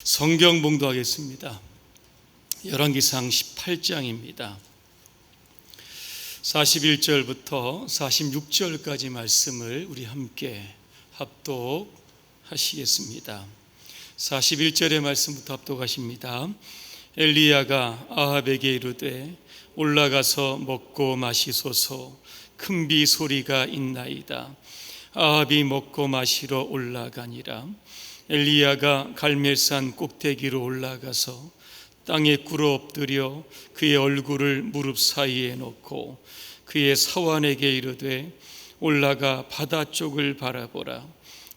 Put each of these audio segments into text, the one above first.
성경 봉독하겠습니다. 열왕기상 18장입니다. 41절부터 46절까지 말씀을 우리 함께 합독하시겠습니다. 41절의 말씀부터 합독하십니다. 엘리야가 아합에게 이르되 올라가서 먹고 마시소서. 큰 비 소리가 있나이다. 아합이 먹고 마시러 올라가니라. 엘리야가 갈멜산 꼭대기로 올라가서 땅에 꿇어 엎드려 그의 얼굴을 무릎 사이에 놓고 그의 사환에게 이르되 올라가 바다 쪽을 바라보라.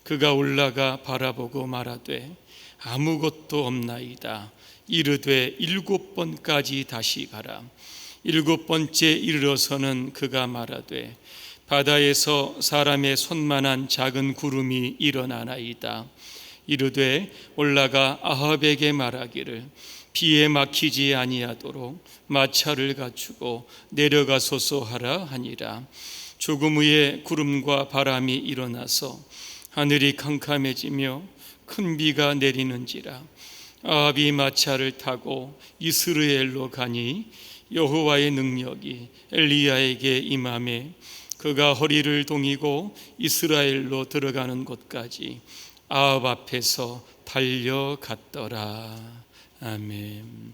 그가 올라가 바라보고 말하되 아무것도 없나이다. 이르되 7번까지 다시 가라. 7번째 이르러서는 그가 말하되 바다에서 사람의 손만한 작은 구름이 일어나나이다. 이르되 올라가 아합에게 말하기를 비에 막히지 아니하도록 마차를 갖추고 내려가소서 하라 하니라. 조금 후에 구름과 바람이 일어나서 하늘이 캄캄해지며 큰 비가 내리는지라. 아합이 마차를 타고 이스라엘로 가니 여호와의 능력이 엘리야에게 임하매 그가 허리를 동이고 이스라엘로 들어가는 곳까지 아합 앞에서 달려갔더라. 아멘.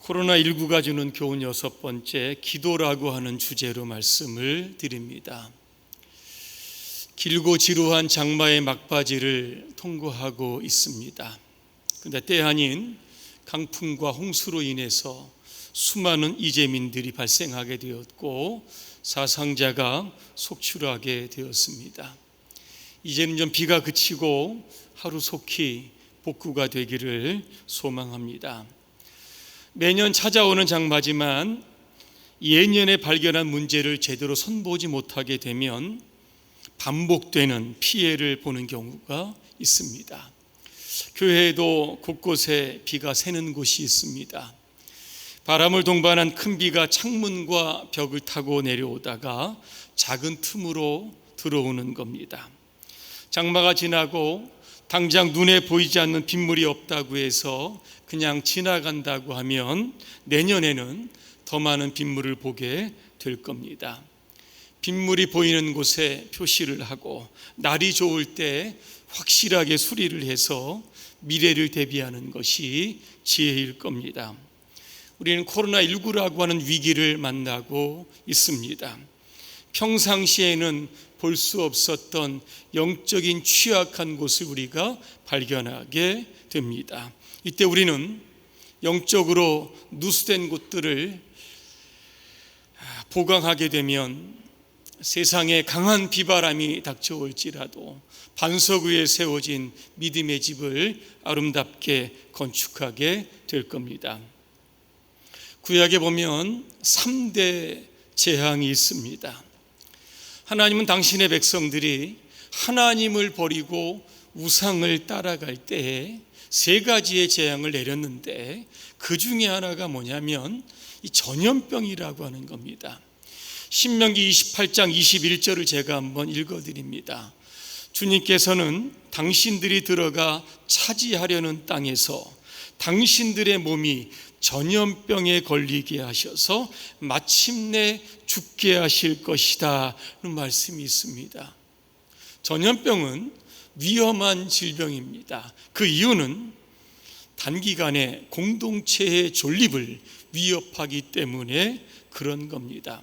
코로나19가 주는 교훈 6번째, 기도라고 하는 주제로 말씀을 드립니다. 길고 지루한 장마의 막바지를 통과하고 있습니다. 그런데 때 아닌 강풍과 홍수로 인해서 수많은 이재민들이 발생하게 되었고 사상자가 속출하게 되었습니다. 이제는 좀 비가 그치고 하루속히 복구가 되기를 소망합니다. 매년 찾아오는 장마지만 예년에 발견한 문제를 제대로 선보지 못하게 되면 반복되는 피해를 보는 경우가 있습니다. 교회에도 곳곳에 비가 새는 곳이 있습니다. 바람을 동반한 큰 비가 창문과 벽을 타고 내려오다가 작은 틈으로 들어오는 겁니다. 장마가 지나고 당장 눈에 보이지 않는 빗물이 없다고 해서 그냥 지나간다고 하면 내년에는 더 많은 빗물을 보게 될 겁니다. 빗물이 보이는 곳에 표시를 하고 날이 좋을 때 확실하게 수리를 해서 미래를 대비하는 것이 지혜일 겁니다. 우리는 코로나19라고 하는 위기를 만나고 있습니다. 평상시에는 볼 수 없었던 영적인 취약한 곳을 우리가 발견하게 됩니다. 이때 우리는 영적으로 누수된 곳들을 보강하게 되면 세상에 강한 비바람이 닥쳐올지라도 반석 위에 세워진 믿음의 집을 아름답게 건축하게 될 겁니다. 구약에 보면 3대 재앙이 있습니다. 하나님은 당신의 백성들이 하나님을 버리고 우상을 따라갈 때에 3가지의 재앙을 내렸는데 그 중에 하나가 뭐냐면 이 전염병이라고 하는 겁니다. 신명기 28장 21절을 제가 한번 읽어드립니다. 주님께서는 당신들이 들어가 차지하려는 땅에서 당신들의 몸이 전염병에 걸리게 하셔서 마침내 죽게 하실 것이다 라는 말씀이 있습니다. 전염병은 위험한 질병입니다. 그 이유는 단기간에 공동체의 존립을 위협하기 때문에 그런 겁니다.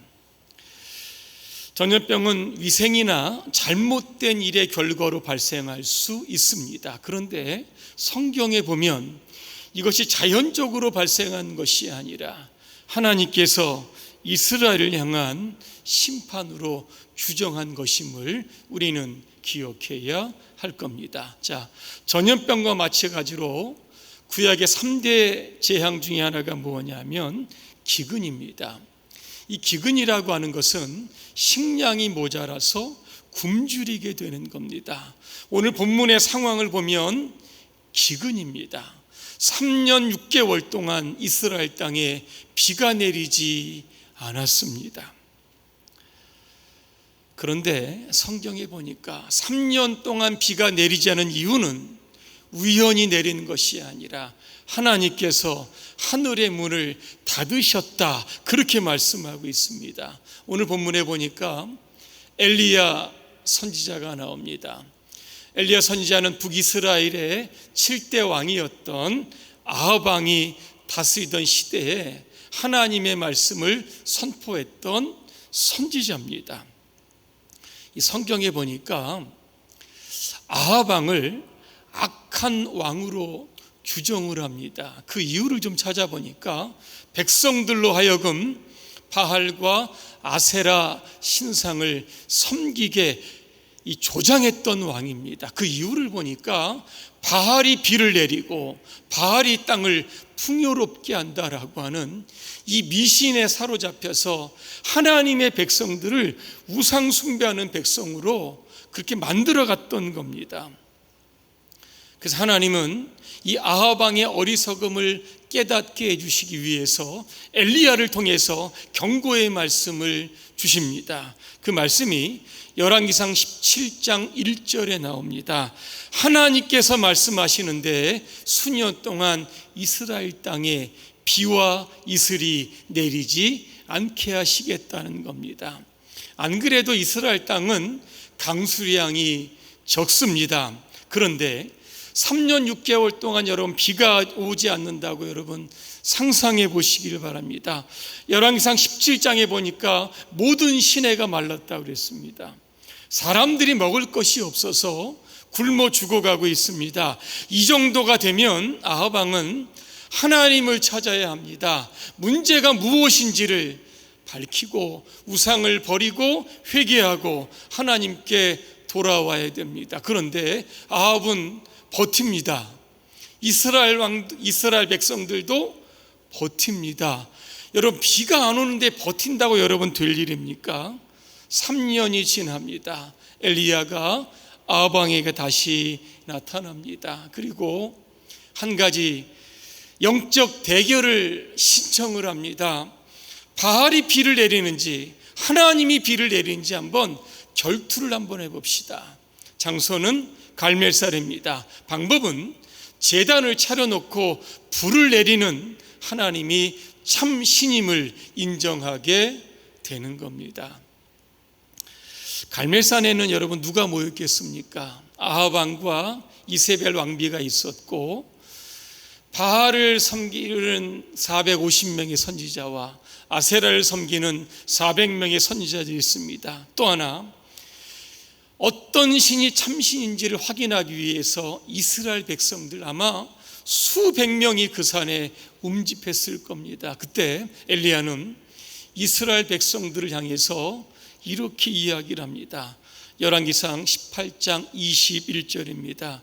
전염병은 위생이나 잘못된 일의 결과로 발생할 수 있습니다. 그런데 성경에 보면 이것이 자연적으로 발생한 것이 아니라 하나님께서 이스라엘을 향한 심판으로 규정한 것임을 우리는 기억해야 할 겁니다. 자, 전염병과 마찬가지로 구약의 3대 재앙 중에 하나가 뭐냐면 기근입니다. 이 기근이라고 하는 것은 식량이 모자라서 굶주리게 되는 겁니다. 오늘 본문의 상황을 보면 기근입니다. 3년 6개월 동안 이스라엘 땅에 비가 내리지 않았습니다. 그런데 성경에 보니까 3년 동안 비가 내리지 않은 이유는 우연히 내린 것이 아니라 하나님께서 하늘의 문을 닫으셨다, 그렇게 말씀하고 있습니다. 오늘 본문에 보니까 엘리야 선지자가 나옵니다. 엘리야 선지자는 북이스라엘의 7대 왕이었던 아합 왕이 다스리던 시대에 하나님의 말씀을 선포했던 선지자입니다. 이 성경에 보니까 아합 왕을 악한 왕으로 규정을 합니다. 그 이유를 좀 찾아보니까 백성들로 하여금 바알과 아세라 신상을 섬기게 조장했던 왕입니다. 그 이유를 보니까 바알이 비를 내리고 바알이 땅을 풍요롭게 한다라고 하는 이 미신에 사로잡혀서 하나님의 백성들을 우상 숭배하는 백성으로 그렇게 만들어갔던 겁니다. 그래서 하나님은 이 아합 왕의 어리석음을 깨닫게 해주시기 위해서 엘리야를 통해서 경고의 말씀을 주십니다. 그 말씀이 열왕기상 17장 1절에 나옵니다. 하나님께서 말씀하시는데 수년 동안 이스라엘 땅에 비와 이슬이 내리지 않게 하시겠다는 겁니다. 안 그래도 이스라엘 땅은 강수량이 적습니다. 그런데 3년 6개월 동안 여러분 비가 오지 않는다고 여러분 상상해 보시기를 바랍니다. 열왕기상 17장에 보니까 모든 시내가 말랐다고 그랬습니다. 사람들이 먹을 것이 없어서 굶어 죽어가고 있습니다. 이 정도가 되면 아합 왕은 하나님을 찾아야 합니다. 문제가 무엇인지를 밝히고 우상을 버리고 회개하고 하나님께 돌아와야 됩니다. 그런데 아합은 버팁니다. 이스라엘 백성들도 버팁니다. 여러분, 비가 안 오는데 버틴다고 여러분 될 일입니까? 3년이 지납니다. 엘리야가 아합 왕에게 다시 나타납니다. 그리고 한 가지 영적 대결을 신청을 합니다. 바알이 비를 내리는지 하나님이 비를 내리는지 한번 결투를 한번 해봅시다. 장소는 갈멜산입니다. 방법은 제단을 차려놓고 불을 내리는 하나님이 참 신임을 인정하게 되는 겁니다. 갈멜산에는 여러분 누가 모였겠습니까? 아합 왕과 이세벨 왕비가 있었고 바알을 섬기는 450명의 선지자와 아세라를 섬기는 400명의 선지자들이 있습니다. 또 하나, 어떤 신이 참신인지를 확인하기 위해서 이스라엘 백성들 아마 수백 명이 그 산에 움집했을 겁니다. 그때 엘리야는 이스라엘 백성들을 향해서 이렇게 이야기를 합니다. 열왕기상 18장 21절입니다.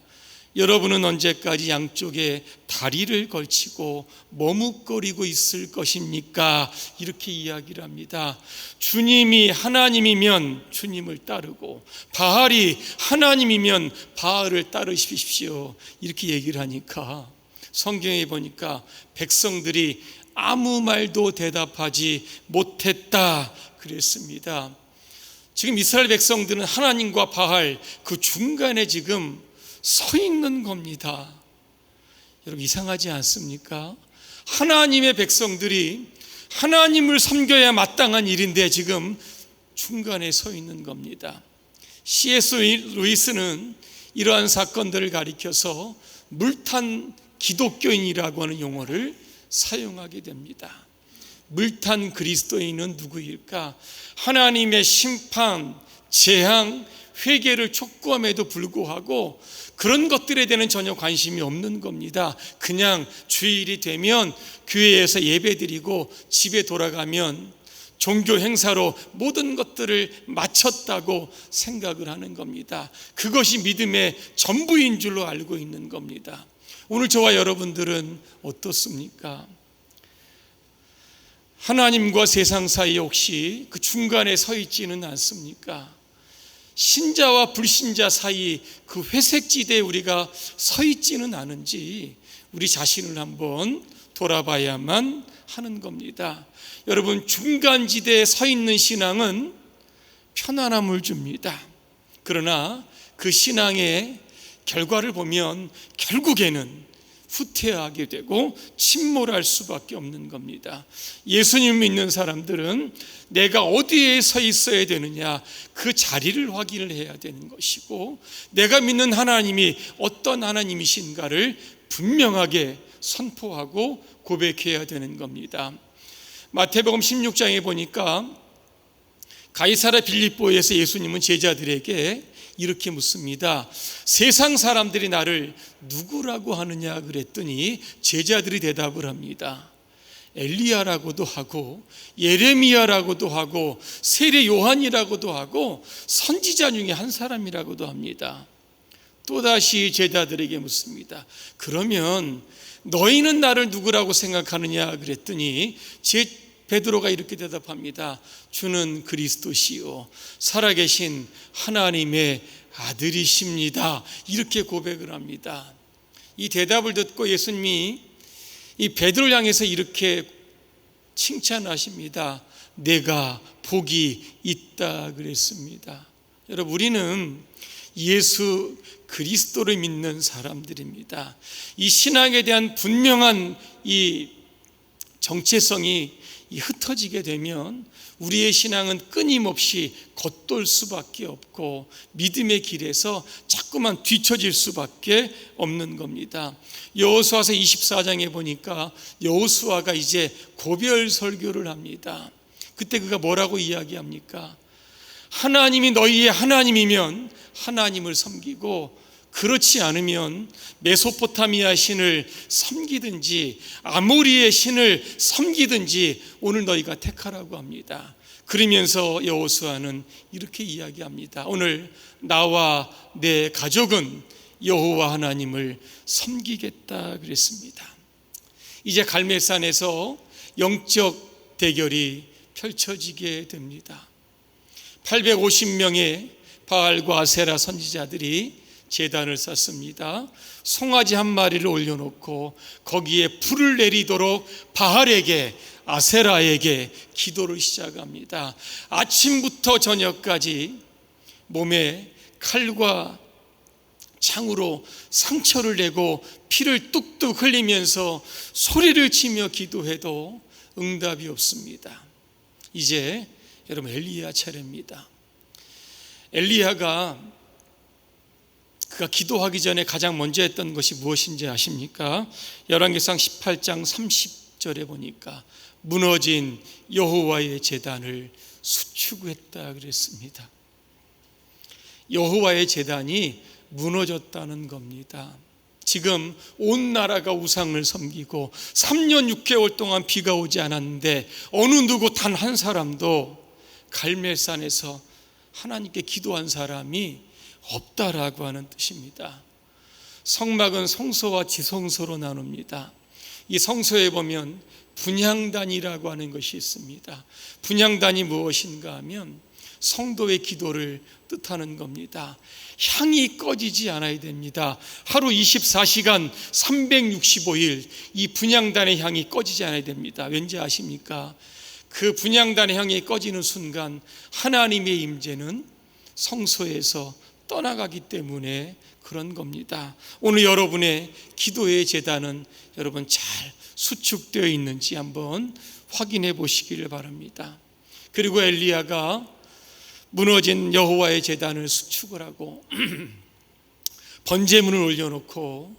여러분은 언제까지 양쪽에 다리를 걸치고 머뭇거리고 있을 것입니까? 이렇게 이야기를 합니다. 주님이 하나님이면 주님을 따르고 바알이 하나님이면 바알을 따르십시오, 이렇게 얘기를 하니까 성경에 보니까 백성들이 아무 말도 대답하지 못했다 그랬습니다. 지금 이스라엘 백성들은 하나님과 바알 그 중간에 지금 서 있는 겁니다. 여러분, 이상하지 않습니까? 하나님의 백성들이 하나님을 섬겨야 마땅한 일인데 지금 중간에 서 있는 겁니다. C.S. 루이스는 이러한 사건들을 가리켜서 물탄 기독교인이라고 하는 용어를 사용하게 됩니다. 물탄 그리스도인은 누구일까? 하나님의 심판, 재앙, 회개를 촉구함에도 불구하고 그런 것들에 대한 전혀 관심이 없는 겁니다. 그냥 주일이 되면 교회에서 예배드리고 집에 돌아가면 종교 행사로 모든 것들을 마쳤다고 생각을 하는 겁니다. 그것이 믿음의 전부인 줄로 알고 있는 겁니다. 오늘 저와 여러분들은 어떻습니까? 하나님과 세상 사이에 혹시 그 중간에 서 있지는 않습니까? 신자와 불신자 사이 그 회색지대에 우리가 서 있지는 않은지 우리 자신을 한번 돌아봐야만 하는 겁니다. 여러분, 중간지대에 서 있는 신앙은 편안함을 줍니다. 그러나 그 신앙에 결과를 보면 결국에는 후퇴하게 되고 침몰할 수밖에 없는 겁니다. 예수님 믿는 사람들은 내가 어디에 서 있어야 되느냐, 그 자리를 확인을 해야 되는 것이고, 내가 믿는 하나님이 어떤 하나님이신가를 분명하게 선포하고 고백해야 되는 겁니다. 마태복음 16장에 보니까 가이사랴 빌립보에서 예수님은 제자들에게 이렇게 묻습니다. 세상 사람들이 나를 누구라고 하느냐 그랬더니 제자들이 대답을 합니다. 엘리야라고도 하고 예레미야라고도 하고 세례 요한이라고도 하고 선지자 중에 한 사람이라고도 합니다. 또다시 제자들에게 묻습니다. 그러면 너희는 나를 누구라고 생각하느냐 그랬더니 베드로가 이렇게 대답합니다. 주는 그리스도시요 살아계신 하나님의 아들이십니다. 이렇게 고백을 합니다. 이 대답을 듣고 예수님이 이 베드로를 향해서 이렇게 칭찬하십니다. 내가 복이 있다 그랬습니다. 여러분, 우리는 예수 그리스도를 믿는 사람들입니다. 이 신앙에 대한 분명한 이 정체성이 흩어지게 되면 우리의 신앙은 끊임없이 겉돌 수밖에 없고 믿음의 길에서 자꾸만 뒤처질 수밖에 없는 겁니다. 여호수아서 24장에 보니까 여호수아가 이제 고별 설교를 합니다. 그때 그가 뭐라고 이야기합니까? 하나님이 너희의 하나님이면 하나님을 섬기고, 그렇지 않으면 메소포타미아 신을 섬기든지 아모리의 신을 섬기든지 오늘 너희가 택하라고 합니다. 그러면서 여호수아는 이렇게 이야기합니다. 오늘 나와 내 가족은 여호와 하나님을 섬기겠다 그랬습니다. 이제 갈멜산에서 영적 대결이 펼쳐지게 됩니다. 850명의 바알과 아세라 선지자들이 제단을 쌓습니다. 송아지 한 마리를 올려놓고 거기에 불을 내리도록 바알에게, 아세라에게 기도를 시작합니다. 아침부터 저녁까지 몸에 칼과 창으로 상처를 내고 피를 뚝뚝 흘리면서 소리를 치며 기도해도 응답이 없습니다. 이제 여러분, 엘리야 차례입니다. 엘리야가 그가 기도하기 전에 가장 먼저 했던 것이 무엇인지 아십니까? 열왕기상 18장 30절에 보니까 무너진 여호와의 제단을 수축했다 그랬습니다. 여호와의 제단이 무너졌다는 겁니다. 지금 온 나라가 우상을 섬기고 3년 6개월 동안 비가 오지 않았는데 어느 누구 단 한 사람도 갈멜산에서 하나님께 기도한 사람이 없다라고 하는 뜻입니다. 성막은 성소와 지성소로 나눕니다. 이 성소에 보면 분향단이라고 하는 것이 있습니다. 분향단이 무엇인가 하면 성도의 기도를 뜻하는 겁니다. 향이 꺼지지 않아야 됩니다. 하루 24시간 365일 이 분향단의 향이 꺼지지 않아야 됩니다. 왠지 아십니까? 그 분향단의 향이 꺼지는 순간 하나님의 임재는 성소에서 떠나가기 때문에 그런 겁니다. 오늘 여러분의 기도의 제단은 여러분 잘 수축되어 있는지 한번 확인해 보시기를 바랍니다. 그리고 엘리야가 무너진 여호와의 제단을 수축을 하고 번제문을 올려놓고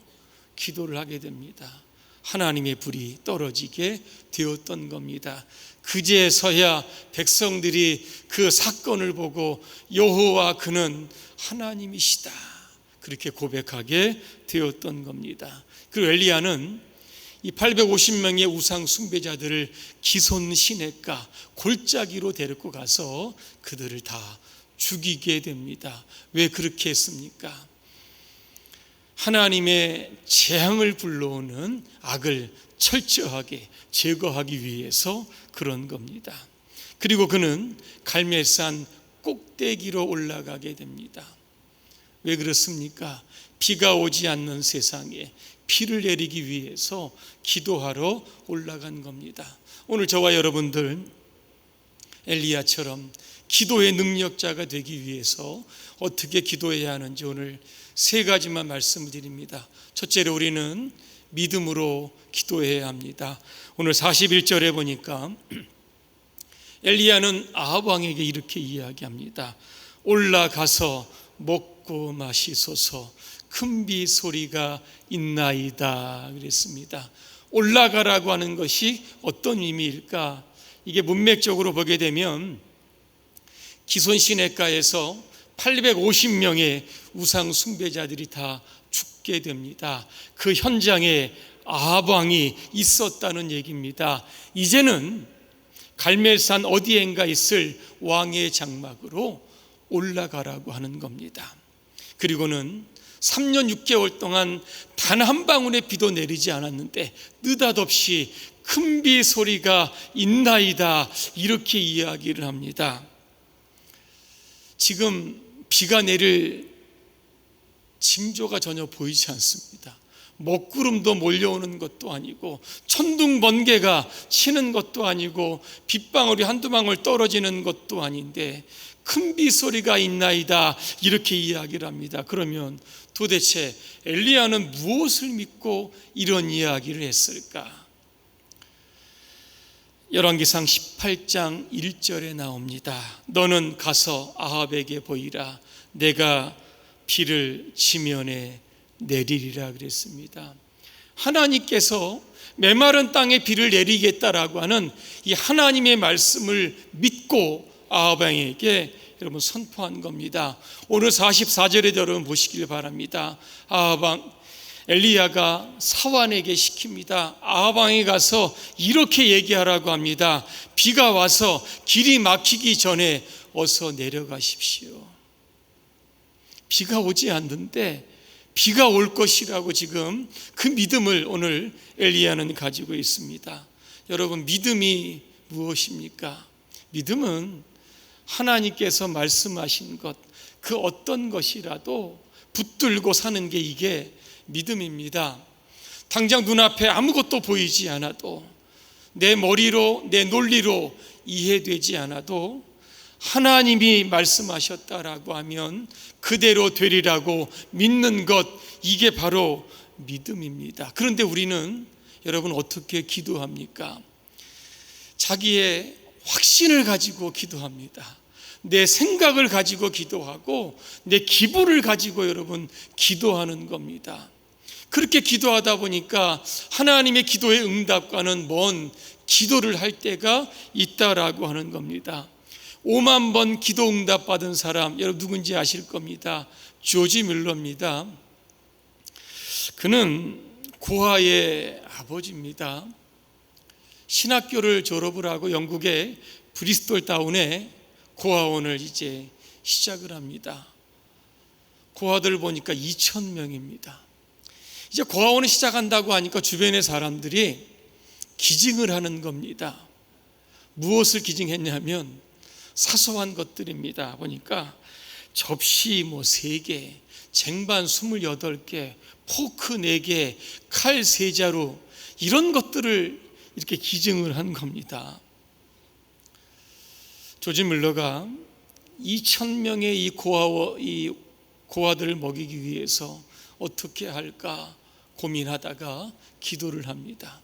기도를 하게 됩니다. 하나님의 불이 떨어지게 되었던 겁니다. 그제서야 백성들이 그 사건을 보고 여호와 그는 하나님이시다 그렇게 고백하게 되었던 겁니다. 그리고 엘리야는 이 850명의 우상 숭배자들을 기손 시냇가 골짜기로 데리고 가서 그들을 다 죽이게 됩니다. 왜 그렇게 했습니까? 하나님의 재앙을 불러오는 악을 철저하게 제거하기 위해서 그런 겁니다. 그리고 그는 갈멜산 꼭대기로 올라가게 됩니다. 왜 그렇습니까? 비가 오지 않는 세상에 비를 내리기 위해서 기도하러 올라간 겁니다. 오늘 저와 여러분들 엘리야처럼 기도의 능력자가 되기 위해서 어떻게 기도해야 하는지 오늘 세 가지만 말씀을 드립니다. 첫째로 우리는 믿음으로 기도해야 합니다. 오늘 41절에 보니까 엘리야는 아합 왕에게 이렇게 이야기합니다. 올라가서 먹고 마시소서, 큰 비 소리가 있나이다 그랬습니다. 올라가라고 하는 것이 어떤 의미일까? 이게 문맥적으로 보게 되면 기손 시내가에서 850명의 우상 숭배자들이 다 죽게 됩니다. 그 현장에 아합 왕이 있었다는 얘기입니다. 이제는 갈멜산 어디엔가 있을 왕의 장막으로 올라가라고 하는 겁니다. 그리고는 3년 6개월 동안 단 한 방울의 비도 내리지 않았는데 느닷없이 큰 비 소리가 있나이다 이렇게 이야기를 합니다. 지금 비가 내릴 징조가 전혀 보이지 않습니다. 먹구름도 몰려오는 것도 아니고 천둥 번개가 치는 것도 아니고 빗방울이 한두 방울 떨어지는 것도 아닌데 큰 비 소리가 있나이다 이렇게 이야기를 합니다. 그러면 도대체 엘리야는 무엇을 믿고 이런 이야기를 했을까? 열왕기상 18장 1절에 나옵니다. 너는 가서 아합에게 보이라. 내가 비를 지면에 내리리라 그랬습니다. 하나님께서 메마른 땅에 비를 내리겠다라고 하는 이 하나님의 말씀을 믿고 아합 왕에게 여러분 선포한 겁니다. 오늘 44절에 여러분 보시길 바랍니다. 아합 왕 엘리야가 사환에게 시킵니다. 아합 왕에 가서 이렇게 얘기하라고 합니다. 비가 와서 길이 막히기 전에 어서 내려가십시오. 비가 오지 않는데 비가 올 것이라고 지금 그 믿음을 오늘 엘리야는 가지고 있습니다. 여러분, 믿음이 무엇입니까? 믿음은 하나님께서 말씀하신 것, 그 어떤 것이라도 붙들고 사는 게 이게 믿음입니다. 당장 눈앞에 아무것도 보이지 않아도, 내 머리로 내 논리로 이해되지 않아도 하나님이 말씀하셨다라고 하면 그대로 되리라고 믿는 것, 이게 바로 믿음입니다. 그런데 우리는 여러분 어떻게 기도합니까? 자기의 확신을 가지고 기도합니다. 내 생각을 가지고 기도하고 내 기분을 가지고 여러분 기도하는 겁니다. 그렇게 기도하다 보니까 하나님의 기도의 응답과는 먼 기도를 할 때가 있다라고 하는 겁니다. 5만 번 기도 응답 받은 사람 여러분 누군지 아실 겁니다. 조지 뮬러입니다. 그는 고아의 아버지입니다. 신학교를 졸업을 하고 영국의 브리스톨 타운에 고아원을 이제 시작을 합니다. 고아들을 보니까 2,000명입니다. 이제 고아원을 시작한다고 하니까 주변의 사람들이 기증을 하는 겁니다. 무엇을 기증했냐면 사소한 것들입니다. 보니까 접시 3개, 쟁반 28개, 포크 4개, 칼 3자루 이런 것들을 이렇게 기증을 한 겁니다. 조지 뮬러가 2,000명의 이 고아들을 먹이기 위해서 어떻게 할까 고민하다가 기도를 합니다.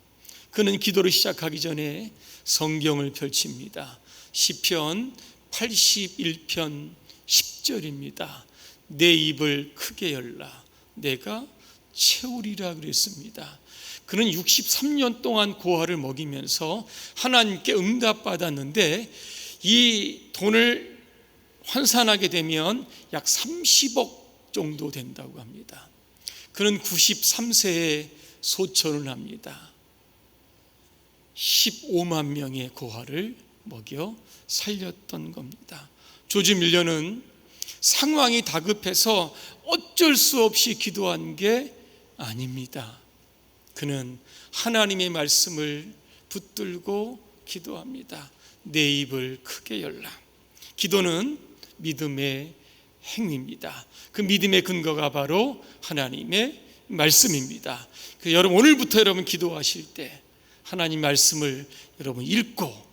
그는 기도를 시작하기 전에 성경을 펼칩니다. 시편 81편 10절입니다. 내 입을 크게 열라 내가 채우리라 그랬습니다. 그는 63년 동안 고아를 먹이면서 하나님께 응답받았는데 이 돈을 환산하게 되면 약 30억 정도 된다고 합니다. 그는 93세에 소천을 합니다. 15만 명의 고아를 먹여 살렸던 겁니다. 조지 뮬러는 상황이 다급해서 어쩔 수 없이 기도한 게 아닙니다. 그는 하나님의 말씀을 붙들고 기도합니다. 내 입을 크게 열라. 기도는 믿음의 행위입니다. 그 믿음의 근거가 바로 하나님의 말씀입니다. 여러분 오늘부터 여러분 기도하실 때 하나님 말씀을 여러분 읽고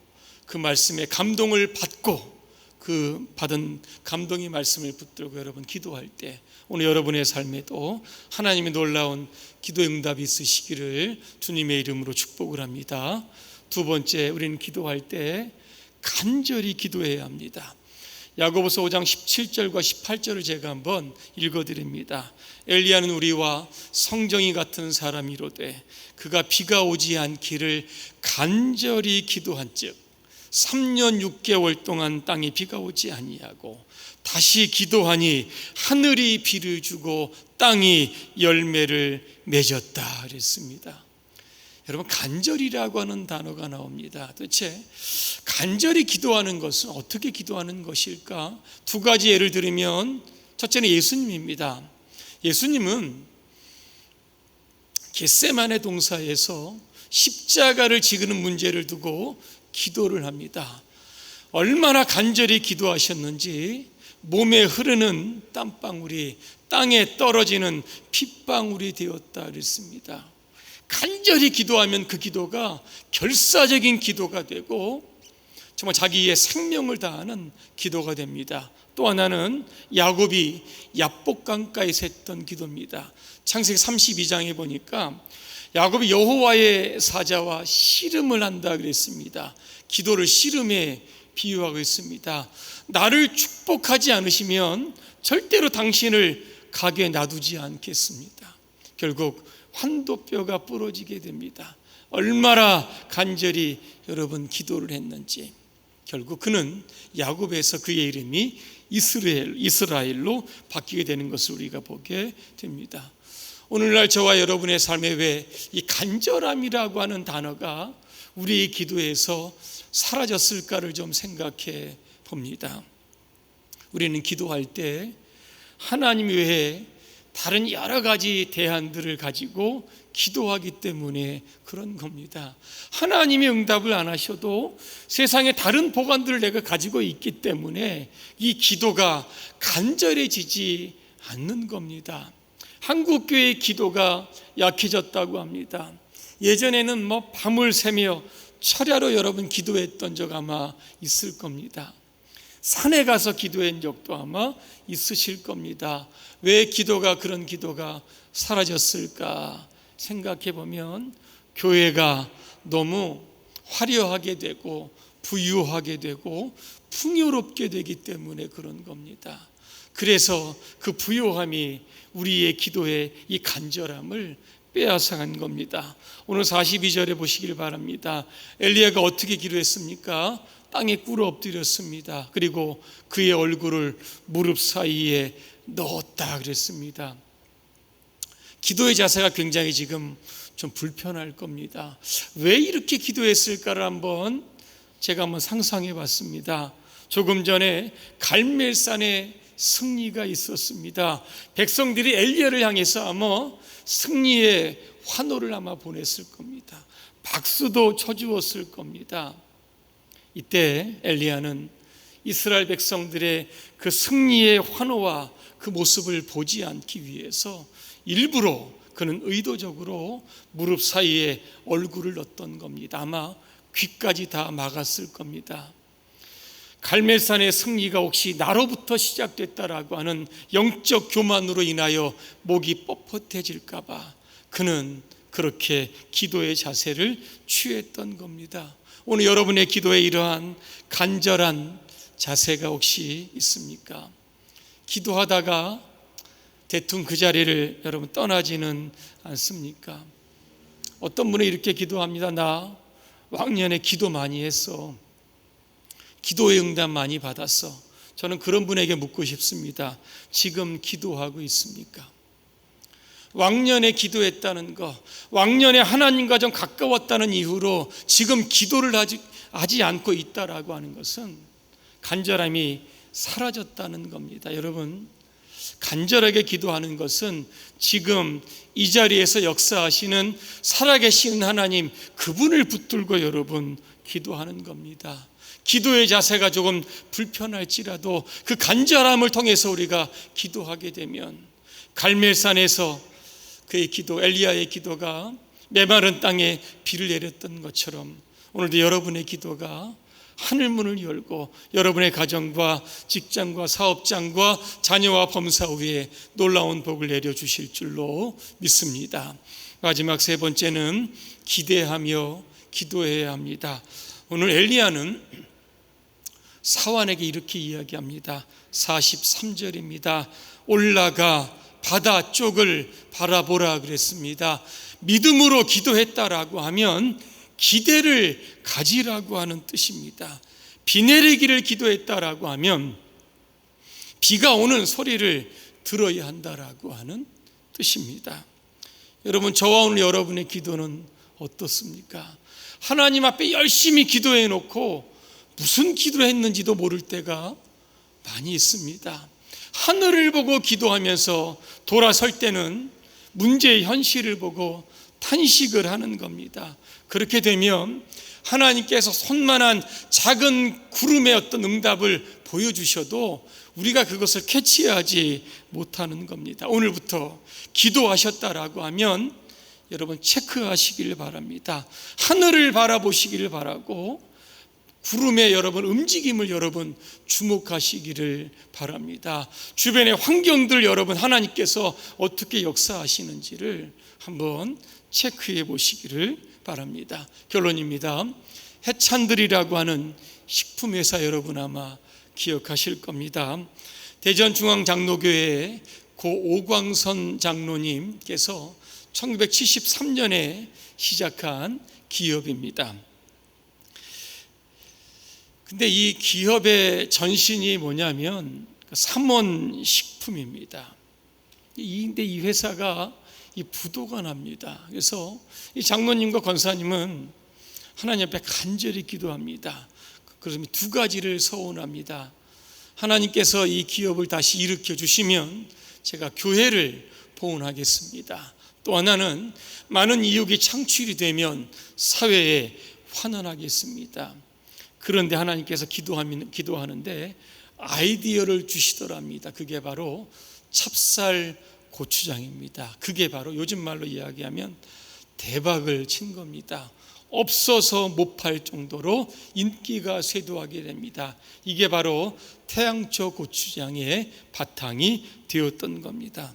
그 말씀에 감동을 받고 그 받은 감동의 말씀을 붙들고 여러분 기도할 때 오늘 여러분의 삶에도 하나님의 놀라운 기도 응답이 있으시기를 주님의 이름으로 축복을 합니다. 두 번째, 우리는 기도할 때 간절히 기도해야 합니다. 야고보서 5장 17절과 18절을 제가 한번 읽어드립니다. 엘리야는 우리와 성정이 같은 사람이로되 그가 비가 오지 않기를 간절히 기도한즉 3년 6개월 동안 땅에 비가 오지 아니하고 다시 기도하니 하늘이 비를 주고 땅이 열매를 맺었다 그랬습니다. 여러분, 간절이라고 하는 단어가 나옵니다. 도대체 간절히 기도하는 것은 어떻게 기도하는 것일까? 두 가지 예를 들면, 첫째는 예수님입니다. 예수님은 겟세마네 동산에서 십자가를 지는 문제를 두고 기도를 합니다. 얼마나 간절히 기도하셨는지 몸에 흐르는 땀방울이 땅에 떨어지는 핏방울이 되었다 그랬습니다. 간절히 기도하면 그 기도가 결사적인 기도가 되고 정말 자기의 생명을 다하는 기도가 됩니다. 또 하나는 야곱이 야복강가에서 했던 기도입니다. 창세기 32장에 보니까 야곱이 여호와의 사자와 씨름을 한다 그랬습니다. 기도를 씨름에 비유하고 있습니다. 나를 축복하지 않으시면 절대로 당신을 가게 놔두지 않겠습니다. 결국 환도뼈가 부러지게 됩니다. 얼마나 간절히 여러분 기도를 했는지. 결국 그는 야곱에서 그의 이름이 이스라엘로 바뀌게 되는 것을 우리가 보게 됩니다. 오늘날 저와 여러분의 삶에 왜 이 간절함이라고 하는 단어가 우리의 기도에서 사라졌을까를 좀 생각해 봅니다. 우리는 기도할 때 하나님 외에 다른 여러 가지 대안들을 가지고 기도하기 때문에 그런 겁니다. 하나님이 응답을 안 하셔도 세상에 다른 보관들을 내가 가지고 있기 때문에 이 기도가 간절해지지 않는 겁니다. 한국교회의 기도가 약해졌다고 합니다. 예전에는 밤을 새며 철야로 여러분 기도했던 적 아마 있을 겁니다. 산에 가서 기도한 적도 아마 있으실 겁니다. 왜 그런 기도가 사라졌을까 생각해 보면 교회가 너무 화려하게 되고 부유하게 되고 풍요롭게 되기 때문에 그런 겁니다. 그래서 그 부요함이 우리의 기도의 이 간절함을 빼앗아간 겁니다. 오늘 42절에 보시길 바랍니다. 엘리야가 어떻게 기도했습니까? 땅에 꿇어 엎드렸습니다. 그리고 그의 얼굴을 무릎 사이에 넣었다 그랬습니다. 기도의 자세가 굉장히 지금 좀 불편할 겁니다. 왜 이렇게 기도했을까를 제가 한번 상상해 봤습니다. 조금 전에 갈멜산에 승리가 있었습니다. 백성들이 엘리야를 향해서 아마 승리의 환호를 아마 보냈을 겁니다. 박수도 쳐주었을 겁니다. 이때 엘리야는 이스라엘 백성들의 그 승리의 환호와 그 모습을 보지 않기 위해서 일부러 그는 의도적으로 무릎 사이에 얼굴을 넣었던 겁니다. 아마 귀까지 다 막았을 겁니다. 갈멜산의 승리가 혹시 나로부터 시작됐다라고 하는 영적 교만으로 인하여 목이 뻣뻣해질까 봐 그는 그렇게 기도의 자세를 취했던 겁니다. 오늘 여러분의 기도에 이러한 간절한 자세가 혹시 있습니까? 기도하다가 대충 그 자리를 여러분 떠나지는 않습니까? 어떤 분은 이렇게 기도합니다. 나 왕년에 기도 많이 했어. 기도의 응답 많이 받았어. 저는 그런 분에게 묻고 싶습니다. 지금 기도하고 있습니까? 왕년에 기도했다는 것, 왕년에 하나님과 좀 가까웠다는 이유로 지금 기도를 하지 않고 있다라고 하는 것은 간절함이 사라졌다는 겁니다. 여러분, 간절하게 기도하는 것은 지금 이 자리에서 역사하시는 살아계신 하나님, 그분을 붙들고 여러분 기도하는 겁니다. 기도의 자세가 조금 불편할지라도 그 간절함을 통해서 우리가 기도하게 되면 갈멜산에서 그의 기도, 엘리야의 기도가 메마른 땅에 비를 내렸던 것처럼 오늘도 여러분의 기도가 하늘문을 열고 여러분의 가정과 직장과 사업장과 자녀와 범사 위에 놀라운 복을 내려주실 줄로 믿습니다. 마지막 세 번째는 기대하며 기도해야 합니다. 오늘 엘리야는 사환에게 이렇게 이야기합니다. 43절입니다. 올라가 바다 쪽을 바라보라 그랬습니다. 믿음으로 기도했다라고 하면 기대를 가지라고 하는 뜻입니다. 비 내리기를 기도했다라고 하면 비가 오는 소리를 들어야 한다라고 하는 뜻입니다. 여러분, 저와 오늘 여러분의 기도는 어떻습니까? 하나님 앞에 열심히 기도해 놓고 무슨 기도를 했는지도 모를 때가 많이 있습니다. 하늘을 보고 기도하면서 돌아설 때는 문제의 현실을 보고 탄식을 하는 겁니다. 그렇게 되면 하나님께서 손만한 작은 구름의 어떤 응답을 보여주셔도 우리가 그것을 캐치하지 못하는 겁니다. 오늘부터 기도하셨다라고 하면 여러분 체크하시길 바랍니다. 하늘을 바라보시기를 바라고 구름의 여러분 움직임을 여러분 주목하시기를 바랍니다. 주변의 환경들 여러분 하나님께서 어떻게 역사하시는지를 한번 체크해 보시기를 바랍니다. 결론입니다. 해찬들이라고 하는 식품회사 여러분 아마 기억하실 겁니다. 대전중앙장로교회 고 오광선 장로님께서 1973년에 시작한 기업입니다. 근데 이 기업의 전신이 뭐냐면 삼원식품입니다. 근데 이 회사가 부도가 납니다. 그래서 이 장로님과 권사님은 하나님 앞에 간절히 기도합니다. 그래서 두 가지를 서원합니다. 하나님께서 이 기업을 다시 일으켜 주시면 제가 교회를 포원하겠습니다. 또 하나는 많은 이익이 창출이 되면 사회에 환원하겠습니다. 그런데 하나님께서 기도하는데 아이디어를 주시더랍니다. 그게 바로 찹쌀 고추장입니다. 그게 바로 요즘 말로 이야기하면 대박을 친 겁니다. 없어서 못 팔 정도로 인기가 쇄도하게 됩니다. 이게 바로 태양초 고추장의 바탕이 되었던 겁니다.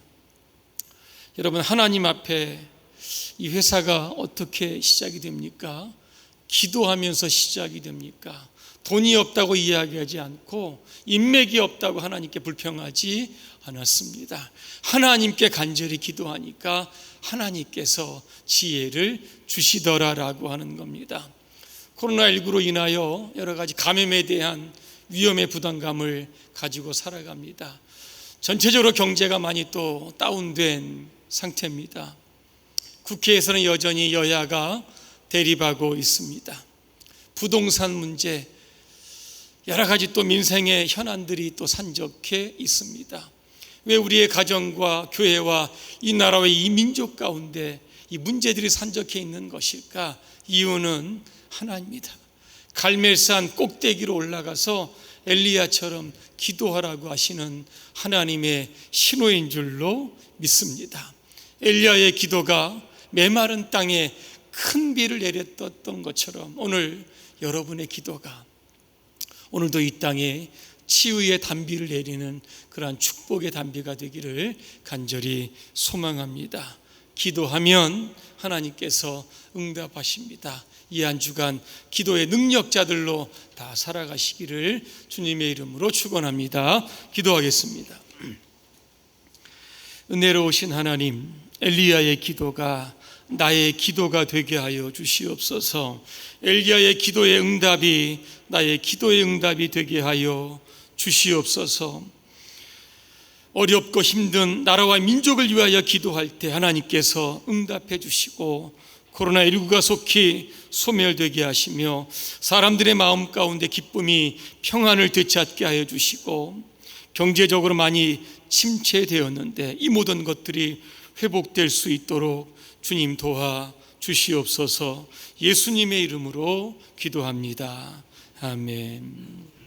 여러분, 하나님 앞에 이 회사가 어떻게 시작이 됩니까? 기도하면서 시작이 됩니까? 돈이 없다고 이야기하지 않고 인맥이 없다고 하나님께 불평하지 않았습니다. 하나님께 간절히 기도하니까 하나님께서 지혜를 주시더라라고 하는 겁니다. 코로나19로 인하여 여러 가지 감염에 대한 위험의 부담감을 가지고 살아갑니다. 전체적으로 경제가 많이 또 다운된 상태입니다. 국회에서는 여전히 여야가 대립하고 있습니다. 부동산 문제, 여러 가지 또 민생의 현안들이 또 산적해 있습니다. 왜 우리의 가정과 교회와 이 나라와 이 민족 가운데 이 문제들이 산적해 있는 것일까? 이유는 하나입니다. 갈멜산 꼭대기로 올라가서 엘리야처럼 기도하라고 하시는 하나님의 신호인 줄로 믿습니다. 엘리야의 기도가 메마른 땅에 큰 비를 내렸던 것처럼 오늘 여러분의 기도가 오늘도 이 땅에 치유의 단비를 내리는 그러한 축복의 단비가 되기를 간절히 소망합니다. 기도하면 하나님께서 응답하십니다. 이 한 주간 기도의 능력자들로 다 살아가시기를 주님의 이름으로 축원합니다. 기도하겠습니다. 은혜로우신 하나님, 엘리야의 기도가 나의 기도가 되게 하여 주시옵소서. 엘리야의 기도의 응답이 나의 기도의 응답이 되게 하여 주시옵소서. 어렵고 힘든 나라와 민족을 위하여 기도할 때 하나님께서 응답해 주시고 코로나19가 속히 소멸되게 하시며 사람들의 마음 가운데 기쁨이 평안을 되찾게 하여 주시고 경제적으로 많이 침체되었는데 이 모든 것들이 회복될 수 있도록 주님 도와 주시옵소서. 예수님의 이름으로 기도합니다. 아멘.